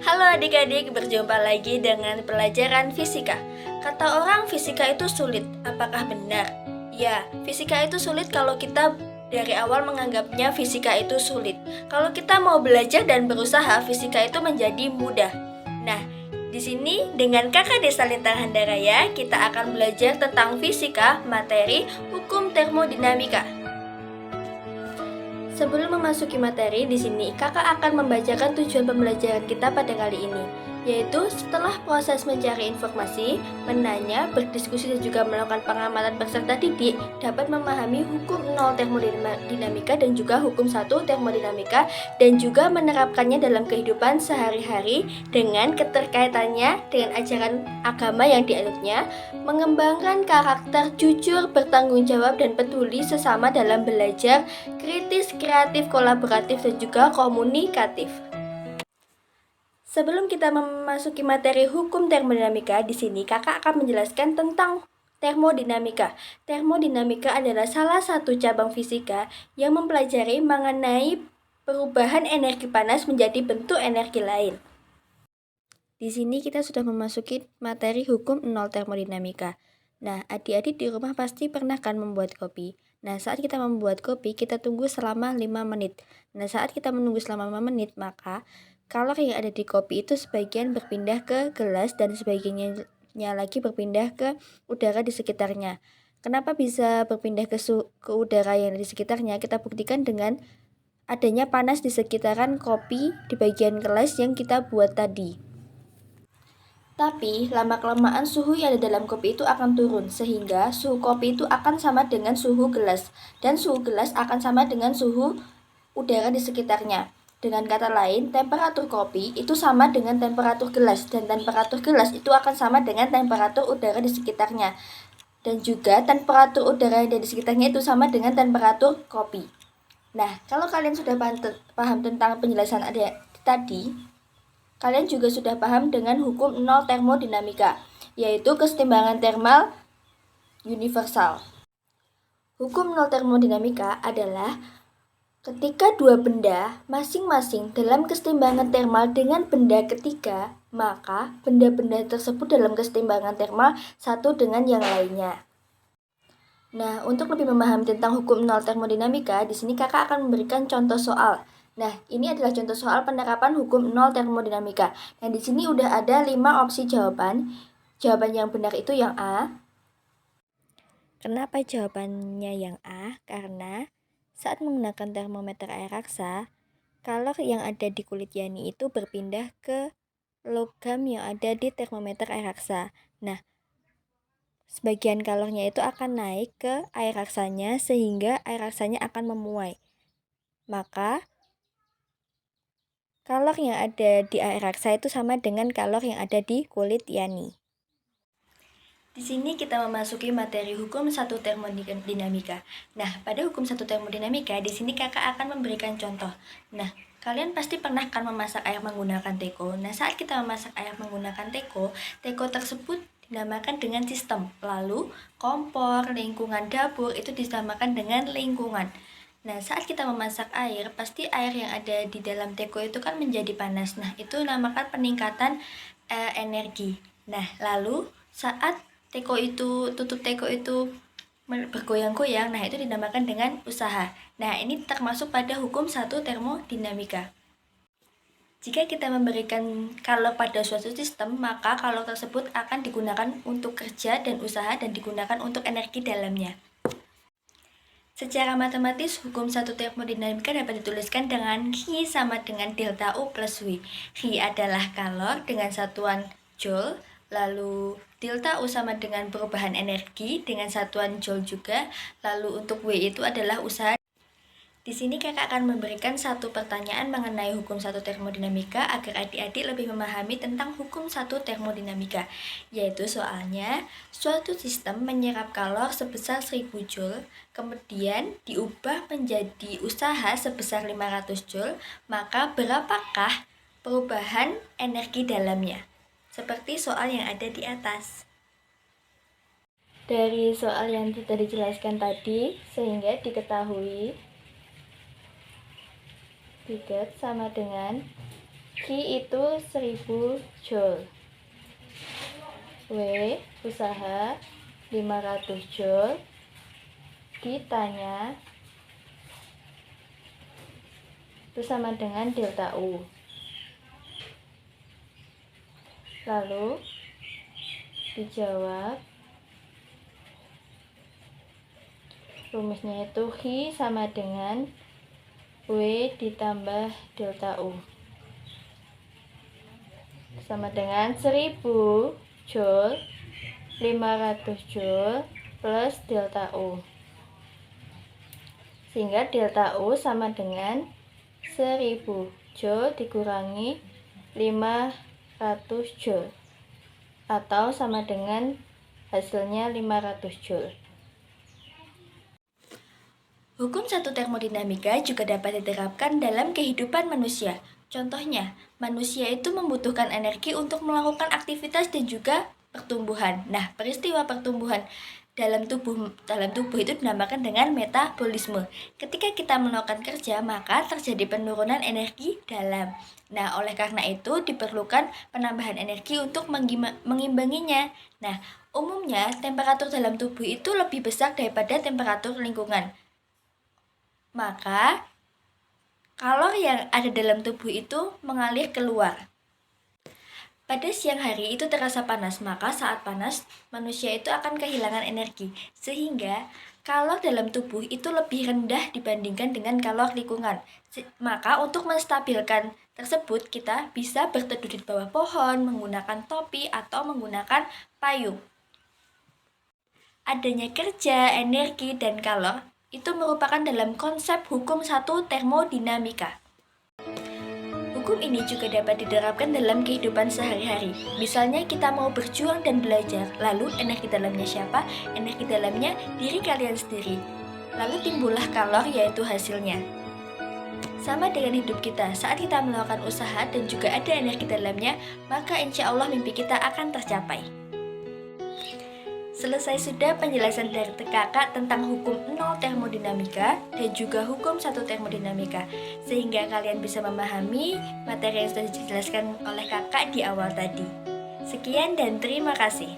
Halo adik-adik, berjumpa lagi dengan pelajaran fisika. Kata orang fisika itu sulit, apakah benar? Ya, fisika itu sulit kalau kita dari awal menganggapnya fisika itu sulit. Kalau kita mau belajar dan berusaha, fisika itu menjadi mudah. Nah, di sini dengan Kakak Desa Lintang Handaraya, kita akan belajar tentang fisika, materi, hukum termodinamika. Sebelum memasuki materi, di sini kakak akan membacakan tujuan pembelajaran kita pada kali ini, yaitu setelah proses mencari informasi, menanya, berdiskusi dan juga melakukan pengamatan peserta didik dapat memahami hukum 0 termodinamika dan juga hukum 1 termodinamika dan juga menerapkannya dalam kehidupan sehari-hari dengan keterkaitannya dengan ajaran agama yang dianutnya, mengembangkan karakter jujur, bertanggung jawab dan peduli sesama dalam belajar, kritis, kreatif, kolaboratif, dan juga komunikatif. Sebelum kita memasuki materi hukum termodinamika, di sini kakak akan menjelaskan tentang termodinamika. Termodinamika adalah salah satu cabang fisika yang mempelajari mengenai perubahan energi panas menjadi bentuk energi lain. Di sini kita sudah memasuki materi hukum 0 termodinamika. Nah, adik-adik di rumah pasti pernah kan membuat kopi. Nah, saat kita membuat kopi, kita tunggu selama 5 menit. Nah, saat kita menunggu selama 5 menit, maka kalor yang ada di kopi itu sebagian berpindah ke gelas dan sebagiannya lagi berpindah ke udara di sekitarnya. Kenapa bisa berpindah ke udara yang ada di sekitarnya? Kita buktikan dengan adanya panas di sekitaran kopi di bagian gelas yang kita buat tadi. Tapi, lama-kelamaan suhu yang ada dalam kopi itu akan turun, sehingga suhu kopi itu akan sama dengan suhu gelas, dan suhu gelas akan sama dengan suhu udara di sekitarnya. Dengan kata lain, temperatur kopi itu sama dengan temperatur gelas, dan temperatur gelas itu akan sama dengan temperatur udara di sekitarnya. Dan juga temperatur udara yang ada di sekitarnya itu sama dengan temperatur kopi. Nah, kalau kalian sudah paham tentang penjelasan tadi, kalian juga sudah paham dengan hukum 0 termodinamika, yaitu kesetimbangan termal universal. Hukum 0 termodinamika adalah ketika dua benda masing-masing dalam kesetimbangan termal dengan benda ketiga, maka benda-benda tersebut dalam kesetimbangan termal satu dengan yang lainnya. Nah, untuk lebih memahami tentang hukum 0 termodinamika, di sini kakak akan memberikan contoh soal. Nah, ini adalah contoh soal penerapan hukum 0 termodinamika. Nah, di sini udah ada 5 opsi jawaban. Jawaban yang benar itu yang A. Kenapa jawabannya yang A? Karena saat menggunakan termometer air raksa, kalor yang ada di kulit Yani itu berpindah ke logam yang ada di termometer air raksa. Nah, sebagian kalornya itu akan naik ke air raksanya sehingga air raksanya akan memuai. Maka kalor yang ada di air raksa itu sama dengan kalor yang ada di kulit Yani. Di sini kita memasuki materi hukum 1 termodinamika. Nah, pada hukum 1 termodinamika, di sini kakak akan memberikan contoh. Nah, kalian pasti pernah kan memasak air menggunakan teko. Nah, saat kita memasak air menggunakan teko tersebut dinamakan dengan sistem. Lalu, kompor, lingkungan dapur itu dinamakan dengan lingkungan. Nah, saat kita memasak air, pasti air yang ada di dalam teko itu kan menjadi panas. Nah, itu dinamakan peningkatan energi. Nah, lalu saat tutup teko itu bergoyang-goyang, nah itu dinamakan dengan usaha. Nah, ini termasuk pada hukum 1 termodinamika. Jika kita memberikan kalor pada suatu sistem, maka kalor tersebut akan digunakan untuk kerja dan usaha dan digunakan untuk energi dalamnya. Secara matematis, hukum 1 termodinamika dapat dituliskan dengan Q sama dengan delta U plus W. Q adalah kalor dengan satuan Joule, lalu delta U sama dengan perubahan energi dengan satuan Joule juga, lalu untuk W itu adalah usaha. Di sini kakak akan memberikan satu pertanyaan mengenai hukum 1 termodinamika agar adik-adik lebih memahami tentang hukum 1 termodinamika, yaitu soalnya suatu sistem menyerap kalor sebesar 1000 Joule, kemudian diubah menjadi usaha sebesar 500 Joule, maka berapakah perubahan energi dalamnya? Seperti soal yang ada di atas. Dari soal yang sudah dijelaskan tadi, sehingga diketahui Bidet sama dengan Q itu 1000 Joule. W usaha 500 Joule ditanya itu sama dengan delta U. Lalu dijawab, rumusnya itu Q sama dengan W ditambah delta U sama dengan 1000 Joule 500 Joule plus delta U, sehingga delta U sama dengan 1000 Joule dikurangi 500 Joule atau sama dengan hasilnya 500 Joule. Hukum satu termodinamika juga dapat diterapkan dalam kehidupan manusia. Contohnya, manusia itu membutuhkan energi untuk melakukan aktivitas dan juga pertumbuhan. Nah, peristiwa pertumbuhan dalam tubuh itu dinamakan dengan metabolisme. Ketika kita melakukan kerja, maka terjadi penurunan energi dalam. Nah, oleh karena itu diperlukan penambahan energi untuk mengimbanginya. Nah, umumnya temperatur dalam tubuh itu lebih besar daripada temperatur lingkungan. Maka kalori yang ada dalam tubuh itu mengalir keluar. Pada siang hari itu terasa panas, maka saat panas manusia itu akan kehilangan energi, sehingga kalor dalam tubuh itu lebih rendah dibandingkan dengan kalor lingkungan. Maka untuk menstabilkan tersebut kita bisa berteduh di bawah pohon, menggunakan topi atau menggunakan payung. Adanya kerja, energi, dan kalor itu merupakan dalam konsep hukum satu termodinamika. Hukum ini juga dapat diterapkan dalam kehidupan sehari-hari. Misalnya kita mau berjuang dan belajar, lalu energi dalamnya siapa? Energi dalamnya diri kalian sendiri. Lalu timbullah kalor, yaitu hasilnya. Sama dengan hidup kita, saat kita melakukan usaha dan juga ada energi dalamnya, maka insya Allah mimpi kita akan tercapai. Selesai sudah penjelasan dari kakak tentang hukum 0 termodinamika dan juga hukum 1 termodinamika, sehingga kalian bisa memahami materi yang sudah dijelaskan oleh kakak di awal tadi. Sekian dan terima kasih.